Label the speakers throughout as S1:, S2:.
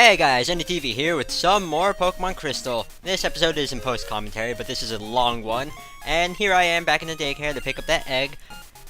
S1: Hey guys, NDTV here with some more Pokemon Crystal. This episode is in post-commentary, but this is a long one. And here I am back in the daycare to pick up that egg.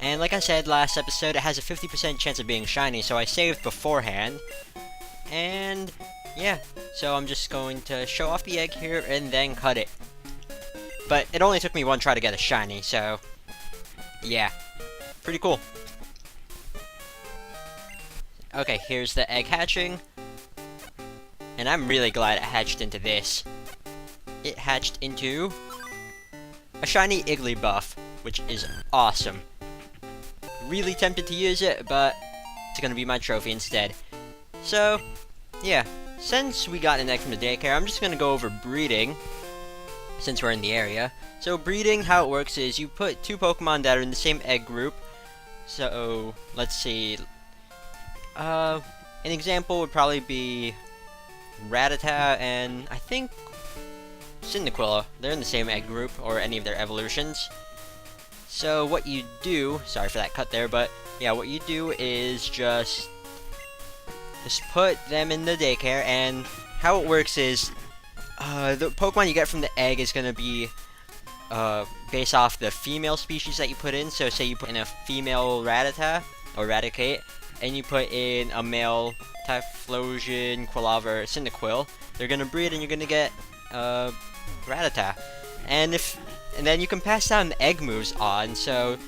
S1: And like I said last episode, it has a 50% chance of being shiny, so I saved beforehand. And yeah, so I'm just going to show off the egg here and then cut it. But it only took me one try to get a shiny, so yeah, pretty cool. Okay, here's the egg hatching. And I'm really glad it hatched into this. It hatched into a shiny Igglybuff, which is awesome. Really tempted to use it, but it's gonna be my trophy instead. So, yeah, since we got an egg from the daycare, I'm just gonna go over breeding, since we're in the area. So breeding, how it works is you put two Pokemon that are in the same egg group. So, let's see. An example would probably be Rattata and I think Cyndaquil. They're in the same egg group, or any of their evolutions. So what you do, sorry for that cut there, but yeah, what you do is just put them in the daycare, and how it works is the Pokemon you get from the egg is going to be based off the female species that you put in. So say you put in a female Rattata or Raticate, and you put in a male Typhlosion, Quilava, Cyndaquil, they're gonna breed and you're gonna get Rattata. And then you can pass down the egg moves on. So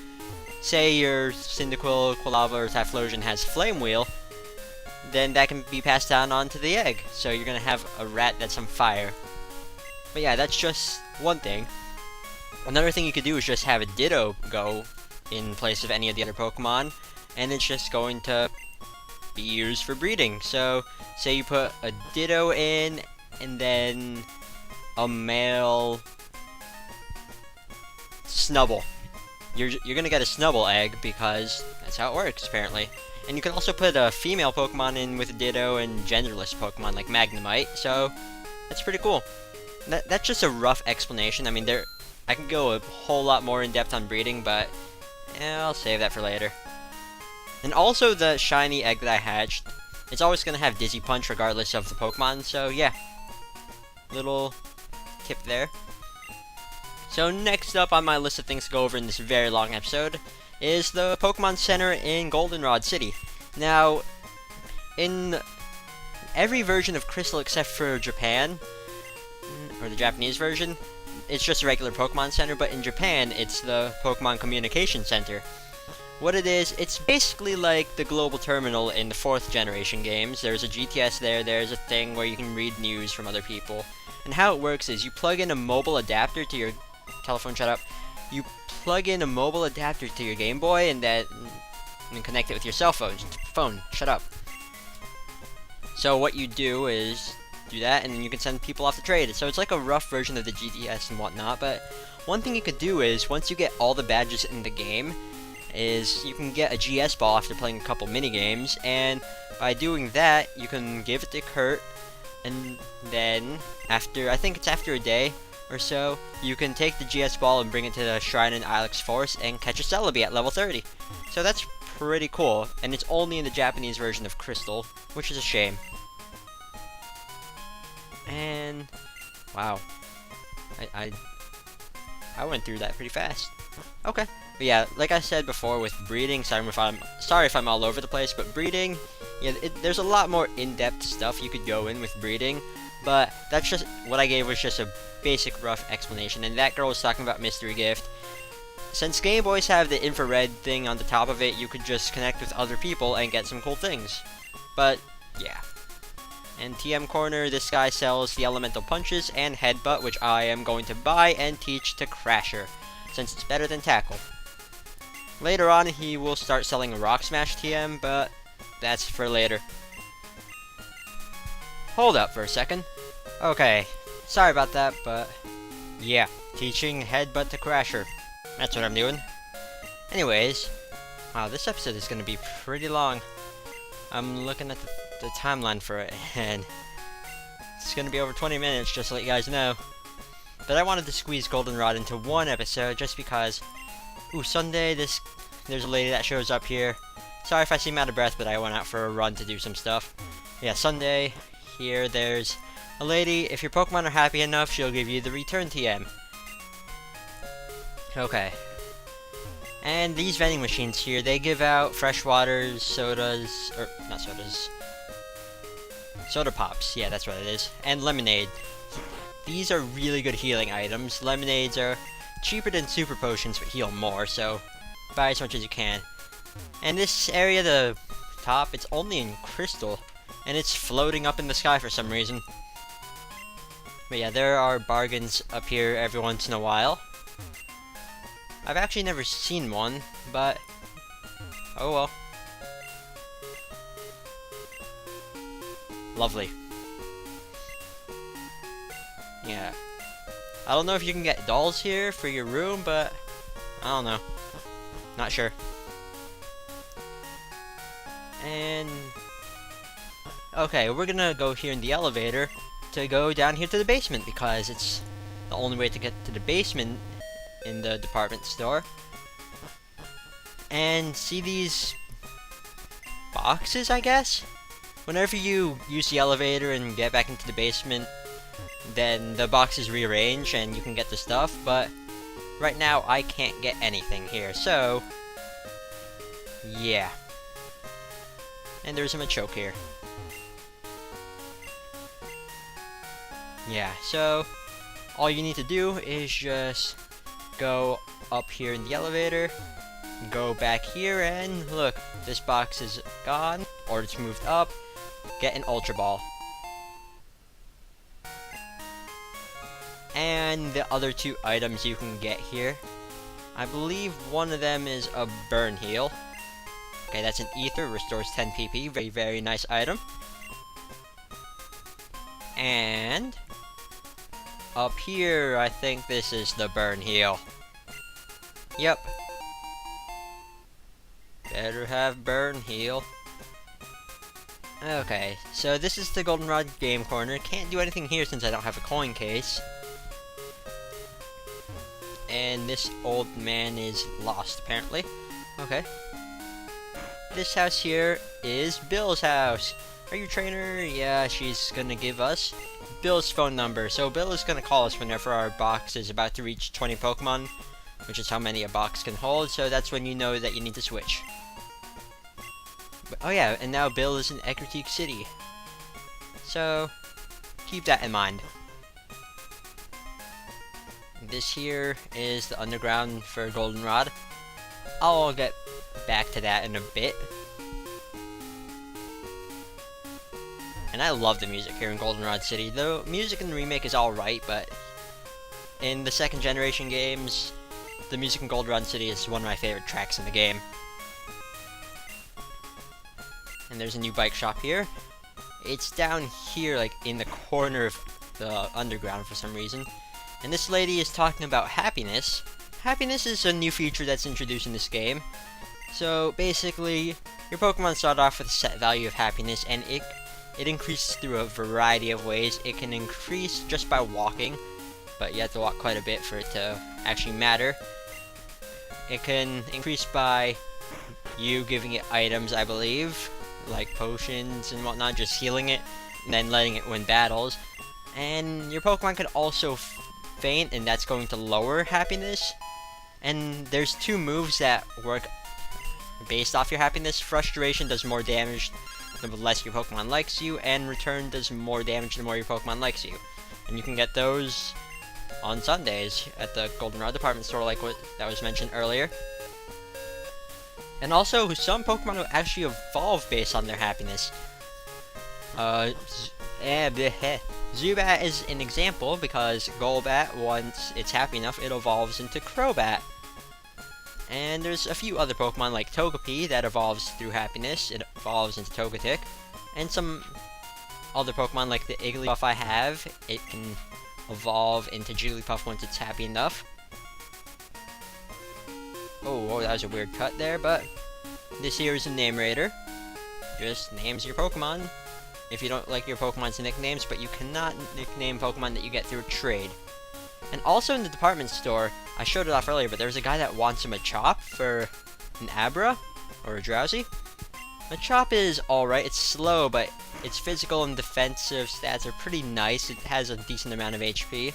S1: say your Cyndaquil, Quilava, or Typhlosion has Flame Wheel, then that can be passed down onto the egg. So you're gonna have a rat that's on fire. But yeah, that's just one thing. Another thing you could do is just have a Ditto go in place of any of the other Pokemon, and it's just going to be used for breeding. So say you put a Ditto in and then a male Snubble. You're gonna get a Snubble egg because that's how it works apparently. And you can also put a female Pokemon in with a Ditto and genderless Pokemon like Magnemite. So that's pretty cool. That's just a rough explanation. I mean, I can go a whole lot more in depth on breeding, but I'll save that for later. And also the shiny egg that I hatched, it's always going to have Dizzy Punch regardless of the Pokemon, so yeah. Little tip there. So next up on my list of things to go over in this very long episode is the Pokemon Center in Goldenrod City. Now, in every version of Crystal except for Japan, or the Japanese version, it's just a regular Pokemon Center, but in Japan, it's the Pokemon Communication Center. What it is, it's basically like the global terminal in the 4th generation games. There's a GTS there, there's a thing where you can read news from other people. And how it works is you plug in a mobile adapter to your telephone, shut up. You plug in a mobile adapter to your Game Boy and then connect it with your cell phone, shut up. So what you do is do that, and then you can send people off to trade. So it's like a rough version of the GTS and whatnot, but one thing you could do is, once you get all the badges in the game, is you can get a GS ball after playing a couple mini games, and by doing that you can give it to Kurt, and then I think it's after a day or so, you can take the GS ball and bring it to the shrine in Ilex Forest and catch a Celebi at level 30. So that's pretty cool, and it's only in the Japanese version of Crystal, which is a shame. And wow, I went through that pretty fast. Okay. But yeah, like I said before with breeding, sorry if I'm all over the place, but breeding, yeah, there's a lot more in-depth stuff you could go in with breeding, but that's just, what I gave was just a basic rough explanation, and that girl was talking about Mystery Gift. Since Game Boys have the infrared thing on the top of it, you could just connect with other people and get some cool things. But, yeah. And TM Corner, this guy sells the Elemental Punches and Headbutt, which I am going to buy and teach to Crasher, since it's better than Tackle. Later on, he will start selling a Rock Smash TM, but that's for later. Hold up for a second. Okay, sorry about that, but yeah, teaching Headbutt to Crasher. That's what I'm doing. Anyways, wow, this episode is going to be pretty long. I'm looking at the timeline for it, and it's going to be over 20 minutes, just to let you guys know. But I wanted to squeeze Goldenrod into one episode just because, ooh, Sunday, there's a lady that shows up here. Sorry if I seem out of breath, but I went out for a run to do some stuff. Yeah, Sunday, here there's a lady. If your Pokemon are happy enough, she'll give you the return TM. Okay. And these vending machines here, they give out fresh waters, sodas, or not sodas, soda pops, yeah, that's what it is, and lemonade. These are really good healing items. Lemonades are cheaper than super potions but heal more, so buy as much as you can. And this area, the top, it's only in crystal, and it's floating up in the sky for some reason. But yeah, there are bargains up here every once in a while. I've actually never seen one, but oh well. Lovely. Yeah. I don't know if you can get dolls here for your room, but I don't know. Not sure. And okay, we're gonna go here in the elevator to go down here to the basement because it's the only way to get to the basement in the department store. And see these boxes, I guess? Whenever you use the elevator and get back into the basement, then the boxes rearrange and you can get the stuff, but right now I can't get anything here, so yeah. And there's a Machoke here. Yeah, so all you need to do is just go up here in the elevator, go back here, and look, this box is gone, or it's moved up. Get an Ultra Ball. And the other two items you can get here, I believe one of them is a Burn Heal. Okay, that's an Ether, restores 10 PP, very, very nice item. And up here, I think this is the Burn Heal. Yep. Better have Burn Heal. Okay, so this is the Goldenrod game corner. Can't do anything here since I don't have a coin case. And this old man is lost, apparently. Okay. This house here is Bill's house. Are you a trainer? Yeah, she's gonna give us Bill's phone number. So Bill is gonna call us whenever our box is about to reach 20 Pokemon, which is how many a box can hold, so that's when you know that you need to switch. But, oh yeah, and now Bill is in Ecruteak City. So, keep that in mind. This here is the underground for Goldenrod. I'll get back to that in a bit. And I love the music here in Goldenrod City. The music in the remake is alright, but in the second generation games, the music in Goldenrod City is one of my favorite tracks in the game. And there's a new bike shop here. It's down here, like, in the corner of the underground for some reason. And this lady is talking about happiness. Happiness is a new feature that's introduced in this game. So, basically, your Pokemon start off with a set value of happiness, and it increases through a variety of ways. It can increase just by walking, but you have to walk quite a bit for it to actually matter. It can increase by you giving it items, I believe, like potions and whatnot, just healing it, and then letting it win battles. And your Pokemon could also faint, and that's going to lower happiness. And there's two moves that work based off your happiness. Frustration does more damage the less your Pokemon likes you, and Return does more damage the more your Pokemon likes you. And you can get those on Sundays at the Goldenrod department store, like what that was mentioned earlier. And also, some Pokemon will actually evolve based on their happiness. Zubat is an example because Golbat, once it's happy enough, it evolves into Crobat. And there's a few other Pokemon like Togepi that evolves through happiness. It evolves into Togetic. And some other Pokemon like the Igglybuff I have, it can evolve into Jigglypuff once it's happy enough. Oh, that was a weird cut there, but this here is a name raider. Just names your Pokemon if you don't like your Pokemon's nicknames, but you cannot nickname Pokemon that you get through a trade. And also in the department store, I showed it off earlier, but there's a guy that wants a Machop for an Abra, or a Drowsy. Machop is alright, it's slow, but its physical and defensive stats are pretty nice. It has a decent amount of HP.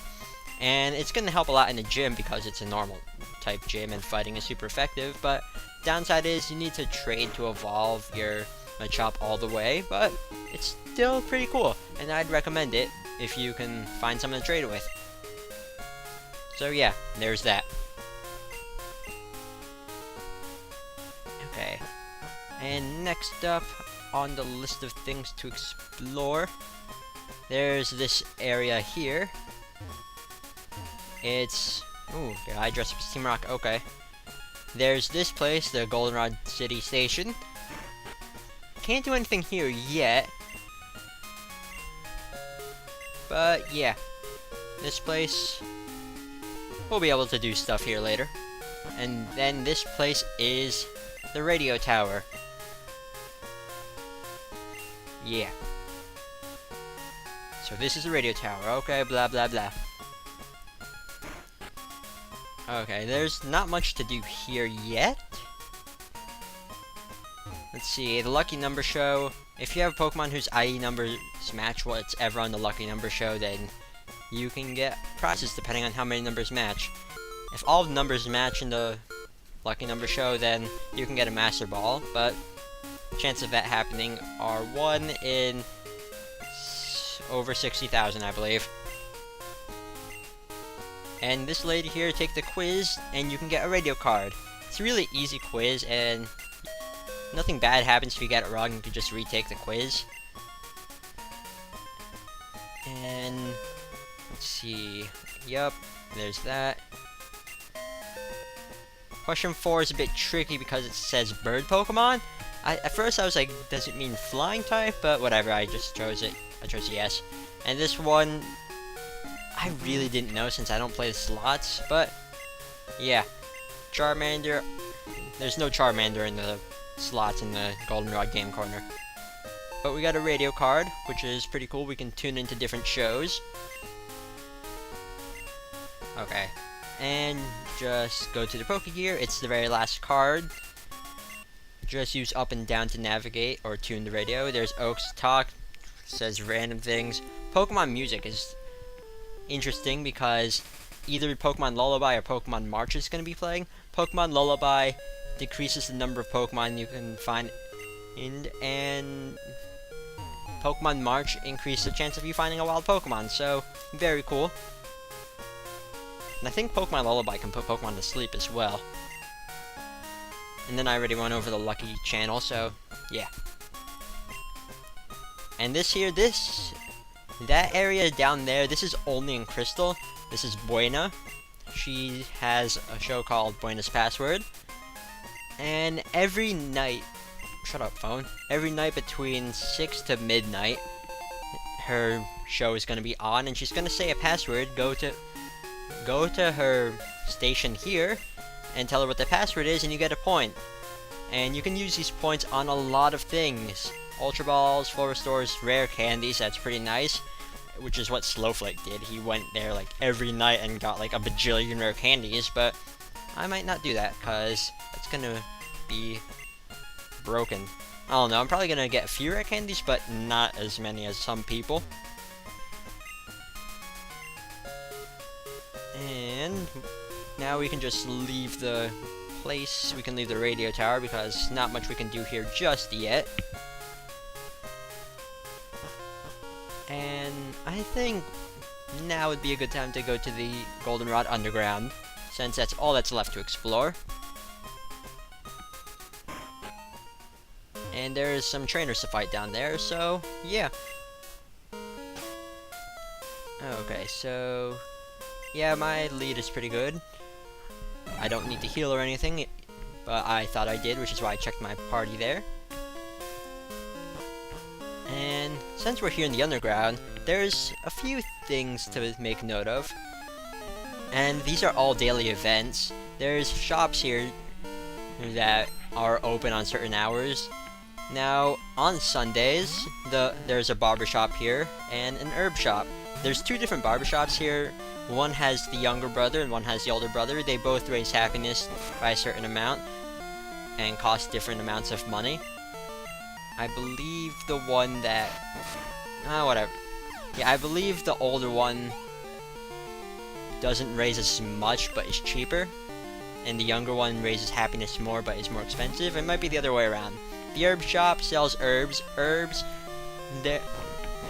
S1: And it's going to help a lot in the gym because it's a normal type gym and fighting is super effective. But downside is you need to trade to evolve your Machop all the way. But it's still pretty cool. And I'd recommend it if you can find someone to trade with. So yeah, there's that. Okay. And next up on the list of things to explore, there's this area here. It's... ooh, yeah, I dressed up as Team Rock, okay. There's this place, the Goldenrod City Station. Can't do anything here yet. But, yeah. This place... we'll be able to do stuff here later. And then this place is the radio tower. Yeah. So this is the radio tower, okay, blah blah blah. Okay, there's not much to do here yet. Let's see, the lucky number show. If you have a Pokemon whose IE numbers match what's ever on the lucky number show, then you can get prizes depending on how many numbers match. If all the numbers match in the lucky number show, then you can get a Master Ball, but chances of that happening are 1 in over 60,000, I believe. And this lady here, take the quiz, and you can get a radio card. It's a really easy quiz, and nothing bad happens if you get it wrong. You can just retake the quiz. And let's see. Yup, there's that. Question 4 is a bit tricky because it says bird Pokemon. At first I was like, does it mean flying type? But whatever, I just chose it. I chose yes. And this one, I really didn't know since I don't play the slots. But yeah, Charmander. There's no Charmander in the slots in the Goldenrod Game Corner. But we got a radio card, which is pretty cool. We can tune into different shows. Okay. And just go to the Pokegear. It's the very last card. Just use up and down to navigate or tune the radio. There's Oak's Talk. Says random things. Pokemon music is interesting because either Pokemon Lullaby or Pokemon March is going to be playing. Pokemon Lullaby decreases the number of Pokemon you can find and Pokemon March increases the chance of you finding a wild Pokemon. So, very cool. And I think Pokemon Lullaby can put Pokemon to sleep as well. And then I already went over the Lucky channel, so yeah. And this here, that area down there, this is only in Crystal. This is Buena. She has a show called Buena's Password. And every night, shut up phone, every night between 6 to midnight, her show is going to be on, and she's going to say a password. Go to her station here and tell her what the password is, and you get a point. And you can use these points on a lot of things. Ultra Balls, full restores, rare candies, that's pretty nice. Which is what Slowflake did. He went there like every night and got like a bajillion rare candies, but I might not do that because it's gonna be broken. I don't know, I'm probably gonna get a few rare candies, but not as many as some people. And now we can just leave the place. We can leave the radio tower because not much we can do here just yet. And I think now would be a good time to go to the Goldenrod Underground, since that's all that's left to explore. And there's some trainers to fight down there, so yeah. Okay, so yeah, my lead is pretty good. I don't need to heal or anything, but I thought I did, which is why I checked my party there. And since we're here in the underground, there's a few things to make note of. And these are all daily events. There's shops here that are open on certain hours. Now, on Sundays, there's a barber shop here and an herb shop. There's two different barbershops here. One has the younger brother and one has the older brother. They both raise happiness by a certain amount and cost different amounts of money. I believe the one that... whatever. Yeah, I believe the older one doesn't raise as much, but is cheaper. And the younger one raises happiness more, but is more expensive. It might be the other way around. The herb shop sells herbs. Herbs, I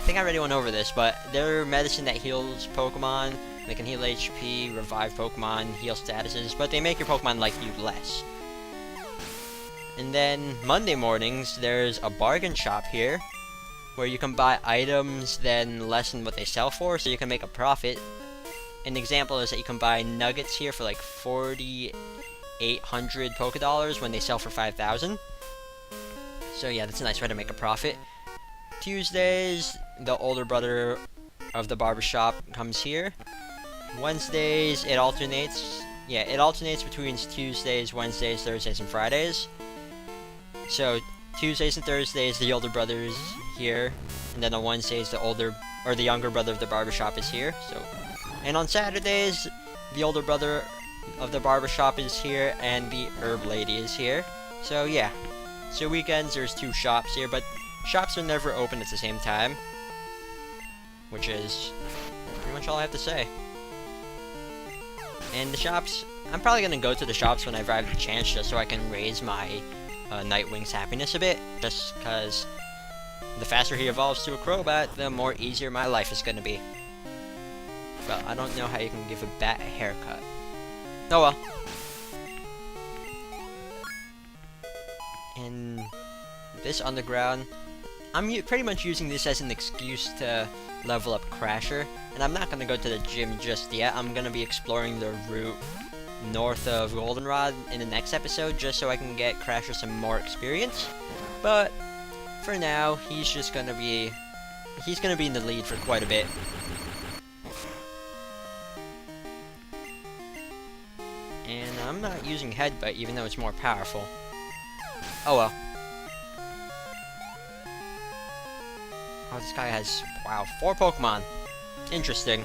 S1: think I already went over this, but they're medicine that heals Pokemon. They can heal HP, revive Pokemon, heal statuses, but they make your Pokemon like you less. And then Monday mornings, there's a bargain shop here, where you can buy items then less than what they sell for, so you can make a profit. An example is that you can buy nuggets here for like 4,800 Pokedollars when they sell for 5,000. So yeah, that's a nice way to make a profit. Tuesdays, the older brother of the barbershop comes here. Wednesdays, it alternates. Yeah, it alternates between Tuesdays, Wednesdays, Thursdays, and Fridays. So Tuesdays and Thursdays, the older brother is here, and then on Wednesdays, the younger brother of the barbershop is here. So. And on Saturdays, the older brother of the barbershop is here, and the herb lady is here. So yeah. So weekends, there's 2 shops here, but shops are never open at the same time. Which is pretty much all I have to say. And the shops, I'm probably going to go to the shops when I have the chance, just so I can raise my Nightwing's happiness a bit. Just because the faster he evolves to a Crobat, the more easier my life is going to be. But I don't know how you can give a bat a haircut. Oh well. And this underground, I'm pretty much using this as an excuse to level up Crasher. And I'm not going to go to the gym just yet. I'm going to be exploring the route north of Goldenrod in the next episode, just so I can get Crasher some more experience. But for now, he's going to be in the lead for quite a bit. And I'm not using Headbutt, even though it's more powerful. Oh well. Oh, this guy has, wow, 4 Pokemon. Interesting.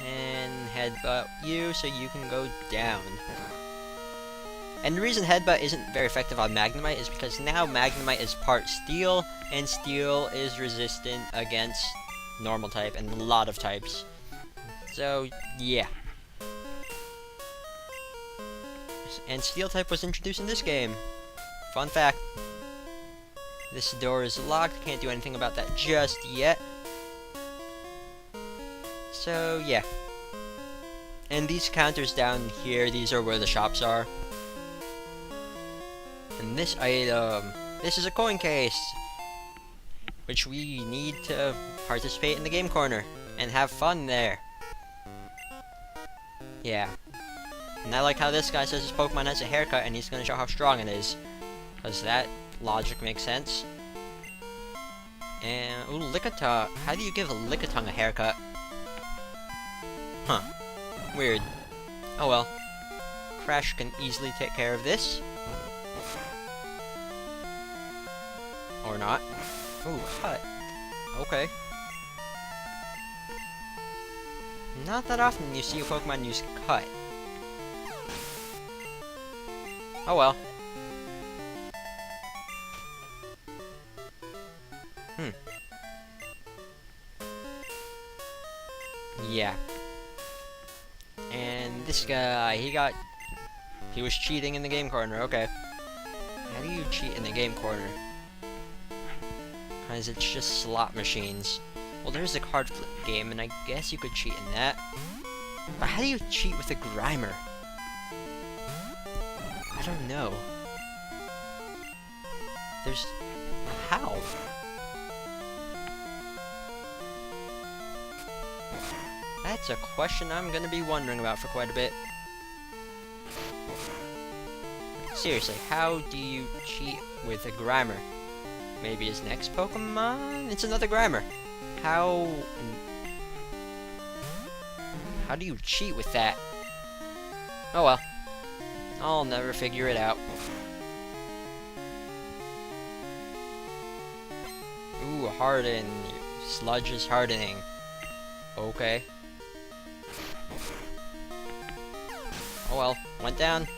S1: And Headbutt you, so you can go down. And the reason Headbutt isn't very effective on Magnemite is because now Magnemite is part Steel, and Steel is resistant against normal type and a lot of types. So, yeah. And Steel type was introduced in this game. Fun fact. This door is locked, can't do anything about that just yet. So, yeah. And these counters down here, these are where the shops are. And this item, this is a coin case, which we need to participate in the game corner and have fun there. Yeah. And I like how this guy says his Pokemon has a haircut and he's going to show how strong it is. Because that logic makes sense. And, ooh, Lickitung. How do you give a Lickitung a haircut? Huh. Weird. Oh well. Crash can easily take care of this. Or not. Ooh, cut. Okay. Not that often you see a Pokemon use cut. Oh well. Yeah. And this guy, he was cheating in the game corner, okay. How do you cheat in the game corner? Because it's just slot machines. Well, there's a card flip game, and I guess you could cheat in that. But how do you cheat with a Grimer? I don't know. There's... how? That's a question I'm gonna be wondering about for quite a bit. Seriously, how do you cheat with a Grimer? Maybe his next Pokemon? It's another Grimer. How do you cheat with that? Oh well. I'll never figure it out. Ooh, harden. Sludge is hardening. Okay. Oh well, went down.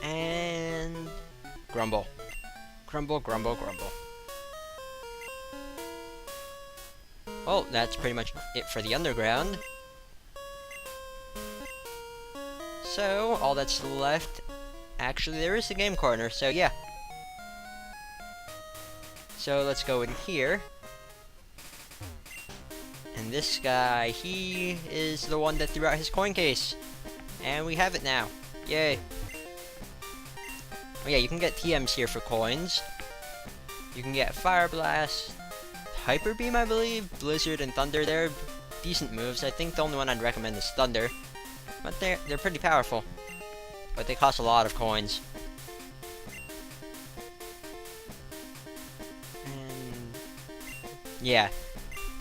S1: And grumble. Grumble, grumble, grumble. Well, that's pretty much it for the underground. So, all that's left... Actually, there is a game corner, so yeah. So, let's go in here. And this guy, he is the one that threw out his coin case. And we have it now. Yay. Oh yeah, you can get TMs here for coins. You can get Fire Blast, Hyper Beam, I believe, Blizzard, and Thunder. They're decent moves. I think the only one I'd recommend is Thunder. But they're pretty powerful. But they cost a lot of coins. And yeah.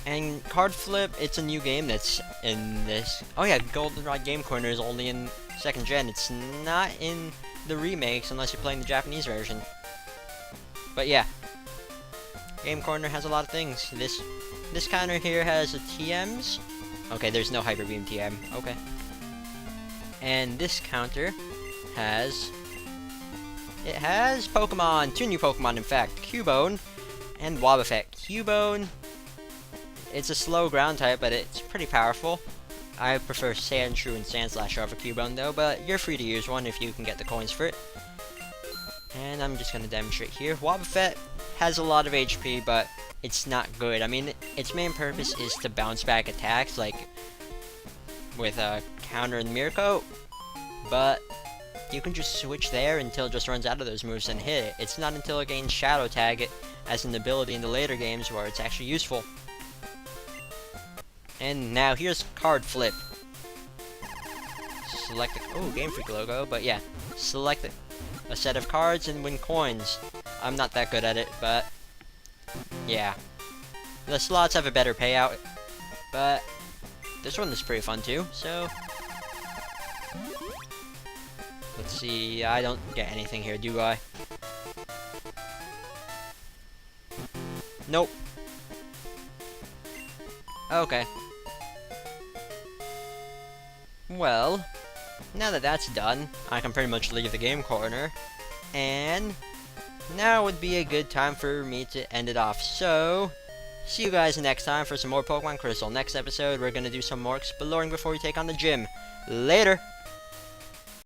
S1: And Card Flip, it's a new game that's in this. Oh yeah, Goldenrod Game Corner is only in 2nd gen. It's not in the remakes unless you're playing the Japanese version. But yeah. Game Corner has a lot of things. This counter here has a TMs. Okay, there's no Hyper Beam TM. Okay. And this counter has... It has Pokemon. 2 new Pokemon, in fact. Cubone and Wobbuffet. Cubone, it's a slow ground type, but it's pretty powerful. I prefer Sandshrew and Sandslash over Cubone, though, but you're free to use one if you can get the coins for it. And I'm just going to demonstrate here. Wobbuffet has a lot of HP, but it's not good. I mean, its main purpose is to bounce back attacks, like with a counter and Mirror Coat, but you can just switch there until it just runs out of those moves and hit it. It's not until it gains Shadow Tag it as an ability in the later games where it's actually useful. And now here's Card Flip. Select the Game Freak logo, but yeah, select a set of cards and win coins. I'm not that good at it, but yeah. The slots have a better payout, but this one is pretty fun too, so let's see. I don't get anything here, do I? Nope. Okay. Well, now that that's done, I can pretty much leave the game corner, and now would be a good time for me to end it off. So, see you guys next time for some more Pokemon Crystal. Next episode, we're gonna do some more exploring before we take on the gym. Later!